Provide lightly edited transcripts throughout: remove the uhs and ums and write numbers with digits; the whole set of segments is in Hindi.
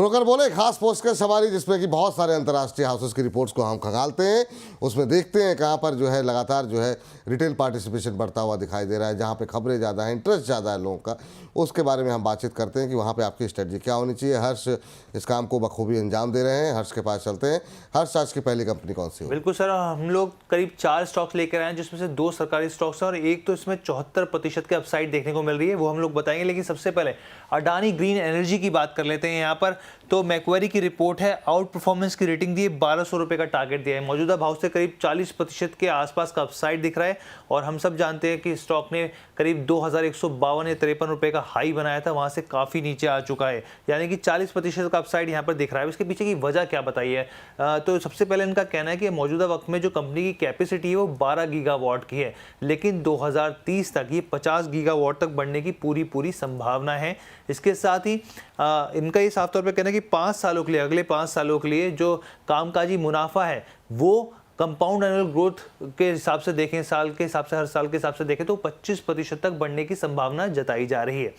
ब्रोकर बोले खास पोस्ट का सवारी जिसमें कि बहुत सारे अंतर्राष्ट्रीय हाउसेस की रिपोर्ट्स को हम खंगालते हैं, उसमें देखते हैं कहाँ पर जो है लगातार जो है रिटेल पार्टिसिपेशन बढ़ता हुआ दिखाई दे रहा है, जहाँ पे खबरें ज़्यादा हैं, इंटरेस्ट ज़्यादा है लोगों का, उसके बारे में हम बातचीत करते हैं कि वहाँ पे आपकी स्ट्रेटजी क्या होनी चाहिए। हर्ष इस काम को बखूबी अंजाम दे रहे हैं, हर्ष के पास चलते हैं। हर्ष, आज की पहली कंपनी कौन सी हो? बिल्कुल सर, हम लोग करीब 4 स्टॉक्स लेकर आए हैं, जिसमें से 2 सरकारी स्टॉक्स हैं और एक तो इसमें 74% के अपसाइड देखने को मिल रही है, वो हम लोग बताएंगे। लेकिन सबसे पहले अडानी ग्रीन एनर्जी की बात कर लेते हैं। यहाँ पर तो मैक्वेरी की रिपोर्ट है, आउट परफॉर्मेंस की रेटिंग दी है, 1200 रुपये का टारगेट दिया है, मौजूदा भाव से करीब 40% के आसपास का अपसाइड दिख रहा है। और हम सब जानते हैं कि स्टॉक ने करीब 2152 या 53 रुपये का हाई बनाया था, वहाँ से काफ़ी नीचे आ चुका है, यानी कि 40% का अपसाइड यहाँ पर दिख रहा है। इसके पीछे की वजह क्या बताई है? तो सबसे पहले इनका कहना है कि मौजूदा वक्त में जो कंपनी की कैपेसिटी है वो 12 गीगावाट की है, लेकिन 2030 तक ये 50 गीगावाट तक बढ़ने की पूरी संभावना है। इसके साथ ही इनका ये साफ तौर पे कहना है कि 5 सालों के लिए, अगले 5 सालों के लिए जो कामकाजी मुनाफा है वो कंपाउंड एनुअल ग्रोथ के हिसाब से देखें, साल के हिसाब से, हर साल के हिसाब से देखें तो 25% तक बढ़ने की संभावना जताई जा रही है।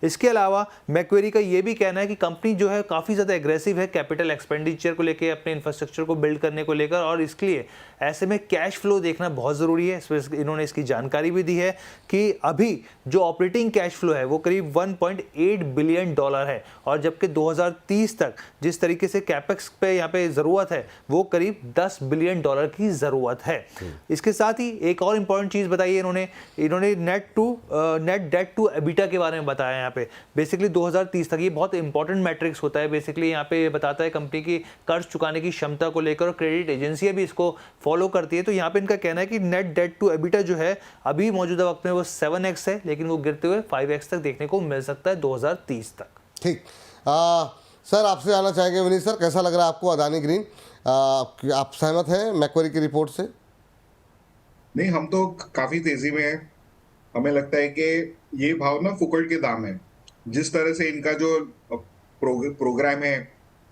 इसके अलावा मैक्वेरी का ये भी कहना है कि कंपनी जो है काफ़ी ज़्यादा एग्रेसिव है कैपिटल एक्सपेंडिचर को लेकर, अपने इंफ्रास्ट्रक्चर को बिल्ड करने को लेकर, और इसके लिए ऐसे में कैश फ्लो देखना बहुत ज़रूरी है। इन्होंने इसकी जानकारी भी दी है कि अभी जो ऑपरेटिंग कैश फ्लो है वो करीब $1.8 बिलियन है, और जबकि 2030 तक जिस तरीके से कैपेक्स पे यहाँ पे ज़रूरत है वो करीब $10 बिलियन की ज़रूरत है। इसके साथ ही एक और इम्पॉर्टेंट चीज़ बताई है इन्होंने नेट डेट टू एबिटा के बारे में बताया। यहाँ पे बेसिकली 2030 तक, ये बहुत इंपॉर्टेंट मैट्रिक्स होता है, बेसिकली यहाँ पे बताता है कंपनी की कर्ज चुकाने की क्षमता को लेकर, और क्रेडिट एजेंसियां भी इसको फॉलो करती है। तो यहाँ पे इनका कहना है कि नेट डेट टू एबिटा जो है अभी मौजूदा वक्त में वो 7x है, लेकिन वो गिरते हुए 5x तक देखने को मिल सकता है 2030 तक। ठीक, सर आपसे आना चाहेंगे विनीत सर, कैसा लग रहा है आपको अडानी ग्रीन? आप सहमत हैं मैक्वेरी की रिपोर्ट से? नहीं, हम तो काफी तेजी में हैं। हमें लगता है कि ये भाव ना फुकट के दाम है। जिस तरह से इनका जो प्रोग्राम है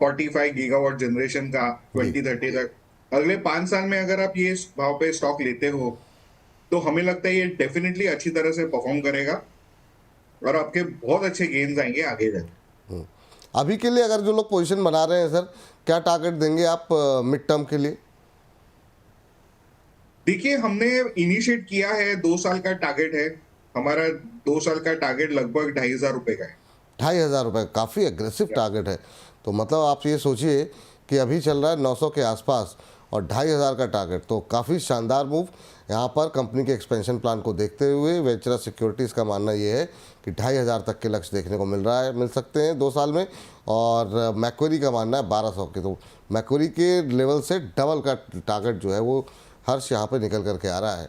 45 गीगावाट जनरेशन का 2030 तक, अगले 5 साल में अगर आप ये भाव पे स्टॉक लेते हो तो हमें लगता है ये डेफिनेटली अच्छी तरह से परफॉर्म करेगा और आपके बहुत अच्छे गेन्स आएंगे आगे जाके। अभी के लिए अगर जो लोग पोजीशन बना रहे हैं सर, क्या टारगेट देंगे आप मिड टर्म के लिए? देखिए, हमने इनिशिएट किया है, 2 साल का टारगेट है हमारा। 2 साल का टारगेट लगभग 2500 रुपये का है। 2500 रुपये, काफ़ी एग्रेसिव टारगेट है। तो मतलब आप ये सोचिए कि अभी चल रहा है 900 के आसपास और 2500 का टारगेट, तो काफ़ी शानदार मूव। यहाँ पर कंपनी के एक्सपेंशन प्लान को देखते हुए वेंचुरस सिक्योरिटीज़ का मानना ये है कि 2500 तक के लक्ष्य देखने को मिल सकते हैं 2 साल में, और मैक्वेरी का मानना है 1200 के। तो मैक्वेरी के लेवल से डबल का टारगेट जो है वो हर्ष यहाँ पे निकल करके आ रहा है।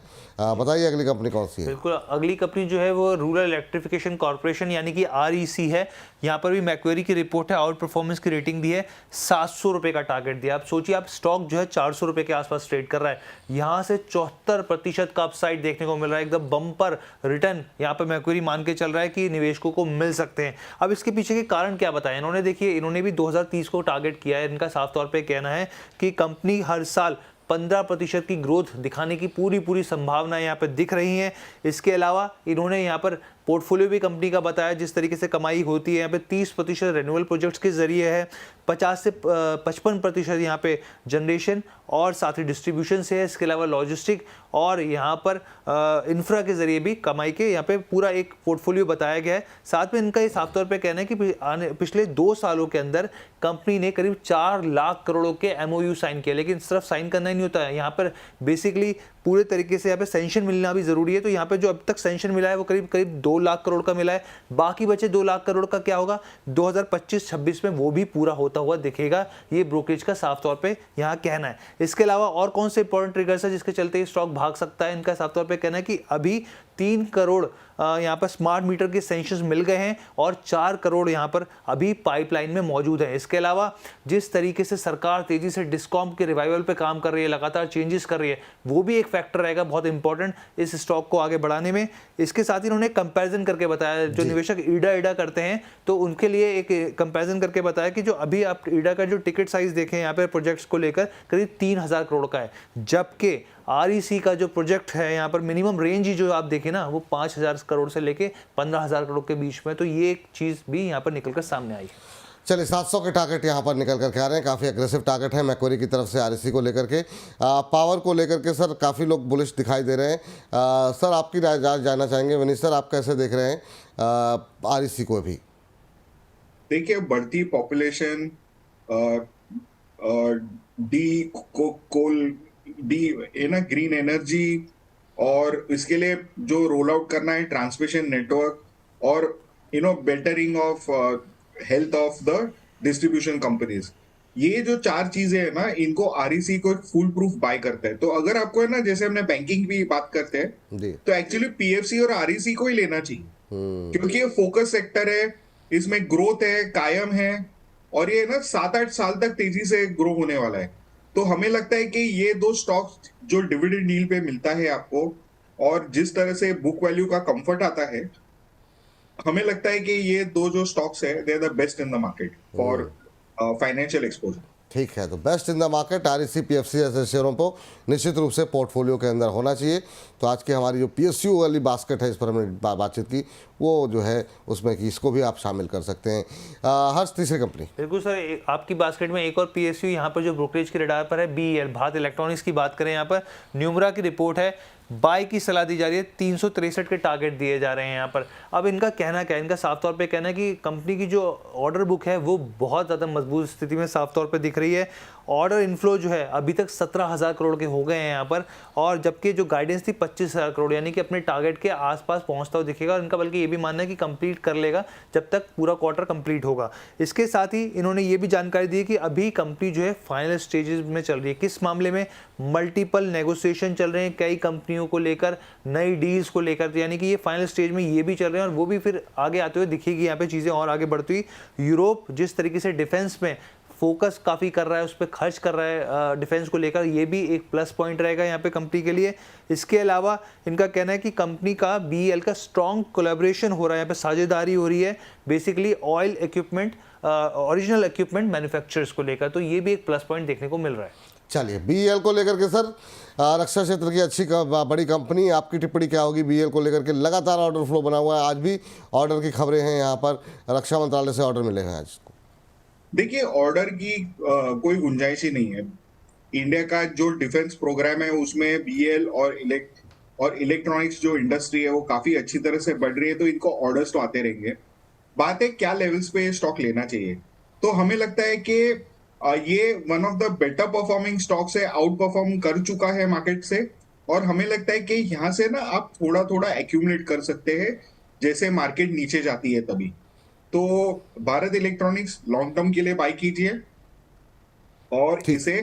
बताइए अगली कंपनी कौन सी है? बिल्कुल, अगली कंपनी जो है वो रूरल इलेक्ट्रिफिकेशन कॉर्पोरेशन यानी कि REC है। यहाँ पर भी मैक्वेरी की रिपोर्ट है, आउट परफॉर्मेंस की रेटिंग दी है, 700 रुपये का टारगेट दिया। आप सोचिए, आप स्टॉक जो है 400 रुपये के आसपास ट्रेड कर रहा है, यहाँ से 74% का अपसाइड देखने को मिल रहा है। एकदम बम्पर रिटर्न यहाँ पर मैक्वेरी मान के चल रहा है कि निवेशकों को मिल सकते हैं। अब इसके पीछे के कारण क्या बताएं इन्होंने? देखिए, इन्होंने भी 2030 को टारगेट किया है। इनका साफ तौर पर कहना है कि कंपनी हर साल 15% की ग्रोथ दिखाने की पूरी संभावना यहाँ पर दिख रही है। इसके अलावा इन्होंने यहाँ पर पोर्टफोलियो भी कंपनी का बताया, जिस तरीके से कमाई होती है यहाँ पे 30% रेन्यूएबल प्रोजेक्ट्स के जरिए है, 50 से 55% यहाँ पे जनरेशन और साथ ही डिस्ट्रीब्यूशन से है। इसके अलावा लॉजिस्टिक और यहाँ पर इंफ्रा के जरिए भी कमाई के यहाँ पे पूरा एक पोर्टफोलियो बताया गया है। साथ में इनका ये साफ तौर पे कहना है कि पिछले 2 सालों के अंदर कंपनी ने करीब 4 लाख करोड़ों के MOU साइन किए। लेकिन सिर्फ साइन करना ही नहीं होता है, यहाँ पर बेसिकली पूरे तरीके से यहाँ पे सेंशन मिलना भी जरूरी है। तो यहाँ पे जो अब तक सेंशन मिला है वो करीब 2 लाख करोड़ का मिला है। बाकी बचे 2 लाख करोड़ का क्या होगा 2025-26 में, वो भी पूरा होता हुआ दिखेगा, ये ब्रोकरेज का साफ तौर पे यहाँ कहना है। इसके अलावा और कौन से इंपॉर्टेंट ट्रिगर्स है जिसके चलते ये स्टॉक भाग सकता है? इनका साफ तौर पे कहना है कि अभी 3 करोड़ यहाँ पर स्मार्ट मीटर के सेंशंस मिल गए हैं और 4 करोड़ यहाँ पर अभी पाइपलाइन में मौजूद है। इसके अलावा जिस तरीके से सरकार तेजी से डिस्कॉम के रिवाइवल पे काम कर रही है, लगातार चेंजेस कर रही है, वो भी एक फैक्टर रहेगा बहुत इंपॉर्टेंट इस स्टॉक को आगे बढ़ाने में। इसके साथ ही इन्होंने कंपैरिजन करके बताया, जो निवेशक ईडा करते हैं तो उनके लिए एक कंपैरिजन करके बताया कि जो अभी आप ईडा का जो टिकट साइज देखें यहाँ पे प्रोजेक्ट्स को लेकर करीब 3000 करोड़ का है, जबकि REC का जो प्रोजेक्ट है यहाँ पर मिनिमम रेंज ही जो आप देखें ना वो 5000 करोड़ से लेके 15000 करोड़ के बीच में। तो ये एक चीज़ भी यहाँ पर निकलकर सामने आई है। चलिए 700 के टारगेट यहाँ पर निकल कर के आ रहे हैं, काफ़ी एग्रेसिव टारगेट है मैक्वेरी की तरफ से आरईसी को लेकर के। पावर को लेकर के सर काफ़ी लोग बुलिश दिखाई दे रहे हैं। सर आपकी राय जानना चाहेंगे वनीश सर, आप कैसे देख रहे हैं आरईसी को अभी? देखिए, बढ़ती पॉपुलेशन, ग्रीन एनर्जी, और इसके लिए जो रोल आउट करना है ट्रांसमिशन नेटवर्क, और bettering of health of the distribution companies, ये जो 4 चीजें है ना, इनको आरईसी को एक फुल प्रूफ बाय करता है। तो अगर आपको है ना, जैसे हमने बैंकिंग की बात करते हैं जी। तो एक्चुअली पीएफसी और आरईसी को ही लेना चाहिए, क्योंकि ये फोकस सेक्टर है, इसमें ग्रोथ है, कायम है, और ये ना 7-8 साल तक तेजी से ग्रो होने वाला है। तो हमें लगता है कि ये 2 स्टॉक्स जो डिविडेंड यील्ड पे मिलता है आपको, और जिस तरह से बुक वैल्यू का कंफर्ट आता है, हमें लगता है कि ये 2 जो स्टॉक्स है, they are the best in the market for financial exposure. ठीक है, तो best in the market REC PFC ऐसे शेयरों को निश्चित रूप से पोर्टफोलियो के अंदर होना चाहिए। तो आज की हमारी जो पीएसयू वाली बास्केट है, इस पर हमने बातचीत की, वो जो है उसमें कि इसको भी आप शामिल कर सकते हैं। हर्ष, तीसरी कंपनी। बिल्कुल सर, आपकी बास्केट में एक और पीएसयू यहाँ पर जो ब्रोकरेज के रडार पर है, बीईएल, भारत इलेक्ट्रॉनिक्स की बात करें, यहाँ पर न्यूमरा की रिपोर्ट है, बाय की सलाह दी जा रही है, 363 के टारगेट दिए जा रहे हैं यहाँ पर। अब इनका कहना क्या है, इनका साफ तौर पे कहना है कि कंपनी की जो ऑर्डर बुक है वो बहुत ज़्यादा मजबूत स्थिति में साफ तौर पे दिख रही है। ऑर्डर इनफ्लो जो है अभी तक 17,000 करोड़ के हो गए हैं यहाँ पर, और जबकि जो गाइडेंस थी 25,000 करोड़, यानी कि अपने टारगेट के आसपास पहुँचता हुआ दिखेगा। इनका बल्कि ये भी मानना है कि कंप्लीट कर लेगा जब तक पूरा क्वार्टर कंप्लीट होगा। इसके साथ ही इन्होंने ये भी जानकारी दी कि अभी कंपनी जो है फाइनल स्टेजेस में चल रही है। किस मामले में? मल्टीपल नेगोशिएशन चल रहे हैं कई कंपनियों को लेकर, नई डील्स को लेकर, यानी कि ये फाइनल स्टेज में ये भी चल रहे हैं, और वो भी फिर आगे आते हुए दिखेगी यहाँ पे चीज़ें और आगे बढ़ती हुई। यूरोप जिस तरीके से डिफेंस में फोकस काफ़ी कर रहा है, उस पर खर्च कर रहा है डिफेंस को लेकर, ये भी एक प्लस पॉइंट रहेगा यहाँ पे कंपनी के लिए। इसके अलावा इनका कहना है कि कंपनी का बीईएल का स्ट्रॉन्ग कोलैबोरेशन हो रहा है, यहाँ पे साझेदारी हो रही है basically oil equipment, original equipment manufacturers को लेकर, तो ये भी एक प्लस पॉइंट देखने को मिल रहा है। चलिए, बीईएल को लेकर के सर, रक्षा क्षेत्र की अच्छी बड़ी कंपनी, आपकी टिप्पणी क्या होगी बीईएल को लेकर के? लगातार ऑर्डर फ्लो बना हुआ है, आज भी ऑर्डर की खबरें हैं, यहाँ पर रक्षा मंत्रालय से ऑर्डर मिले हैं आज। देखिए, ऑर्डर की कोई गुंजाइश ही नहीं है। इंडिया का जो डिफेंस प्रोग्राम है उसमें बीएल और इलेक्ट्रॉनिक्स जो इंडस्ट्री है वो काफी अच्छी तरह से बढ़ रही है, तो इनको ऑर्डर्स तो आते रहेंगे। बात है क्या लेवल्स पे स्टॉक लेना चाहिए। तो हमें लगता है कि ये one of the better performing stocks है, आउट परफॉर्म कर चुका है मार्केट से, और हमें लगता है कि यहाँ से ना आप थोड़ा थोड़ा एक्यूमुलेट कर सकते हैं जैसे मार्केट नीचे जाती है तभी। तो भारत इलेक्ट्रॉनिक्स लॉन्ग टर्म के लिए बाय कीजिए, और इसे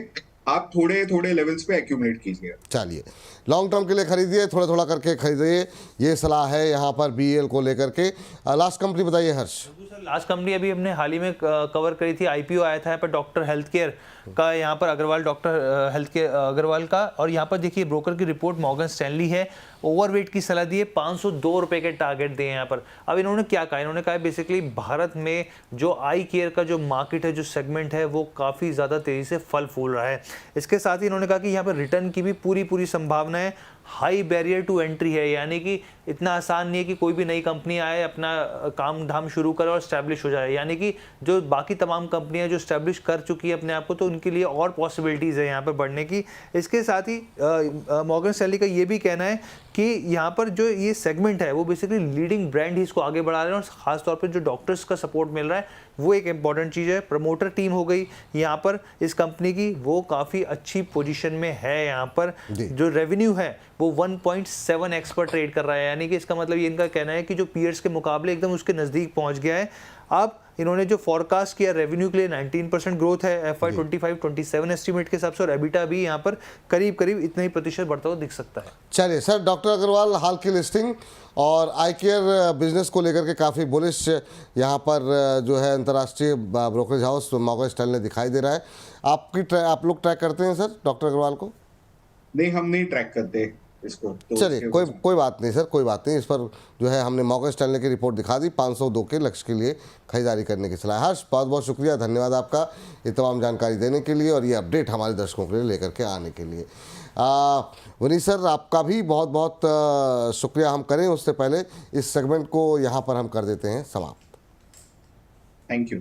आप थोड़े थोड़े लेवल्स पे एक्यूमुलेट कीजिए। चलिए, लॉन्ग टर्म के लिए खरीदिए, थोड़ा थोड़ा करके खरीदिए, ये सलाह है यहाँ पर बीईएल को लेकर के। लास्ट कंपनी बताइए हर्ष। लास्ट कंपनी अभी हमने हाल ही में कवर करी थी, आईपीओ आया था यहाँ पर डॉक्टर हेल्थ केयर का, यहाँ पर Agarwal, doctor health care Agarwal का, और यहाँ पर देखिए ब्रोकर की रिपोर्ट मॉर्गन स्टैनली है, ओवरवेट की सलाह दी है, 502 रुपए के टारगेट दिए यहाँ पर। अब इन्होंने क्या कहा? इन्होंने कहा बेसिकली भारत में जो आई केयर का जो मार्केट है, जो सेगमेंट है, वो काफ़ी ज़्यादा तेज़ी से फल फूल रहा है। इसके साथ ही इन्होंने कहा कि यहाँ पर रिटर्न की भी पूरी संभावना है, हाई बैरियर टू एंट्री है, यानी कि इतना आसान नहीं है कि कोई भी नई कंपनी आए, अपना काम धाम शुरू करे और स्टैब्लिश हो जाए, यानी कि जो बाकी तमाम कंपनियां जो स्टैब्लिश कर चुकी है अपने आप को, तो उनके लिए और पॉसिबिलिटीज़ है यहाँ पर बढ़ने की। इसके साथ ही मॉर्गन स्टैनली का ये भी कहना है कि यहाँ पर जो ये सेगमेंट है वो बेसिकली लीडिंग ब्रांड ही इसको आगे बढ़ा रहे हैं, और खासतौर पर जो डॉक्टर्स का सपोर्ट मिल रहा है वो एक इंपॉर्टेंट चीज़ है। प्रमोटर टीम हो गई यहाँ पर इस कंपनी की, वो काफ़ी अच्छी पोजीशन में है। यहाँ पर जो रेवेन्यू है वो 1.7x पर ट्रेड कर रहा है, यानी कि इसका मतलब ये इनका कहना है कि जो पीयर्स के मुकाबले एकदम उसके नज़दीक पहुँच गया है। अब इन्होंने जो फॉरकास्ट किया रेवेन्यू के लिए 19% ग्रोथ है FY 25-27 एस्टीमेट के हिसाब से, और एबिटा भी यहाँ पर करीब इतना ही प्रतिशत बढ़ता हुआ दिख सकता है। चलिए सर, डॉक्टर अग्रवाल हाल की लिस्टिंग और आई केयर बिजनेस को लेकर के काफ़ी बुलिश यहाँ पर जो है अंतर्राष्ट्रीय ब्रोकरेज हाउस मॉर्गन स्टैनली दिखाई दे रहा है। आप लोग ट्रैक करते हैं सर डॉक्टर अग्रवाल को? नहीं, हम नहीं ट्रैक करते इसको। तो चलिए, कोई बात नहीं सर, कोई बात नहीं। इस पर जो है हमने मॉर्गन स्टैनली की रिपोर्ट दिखा दी, 502 के लक्ष्य के लिए खरीदारी करने की सलाह। हर्ष, बहुत बहुत शुक्रिया, धन्यवाद आपका ये तमाम जानकारी देने के लिए और ये अपडेट हमारे दर्शकों के लिए लेकर के आने के लिए। वनीश सर, आपका भी बहुत बहुत शुक्रिया हम करें उससे पहले इस सेगमेंट को यहाँ पर हम कर देते हैं समाप्त। Thank you.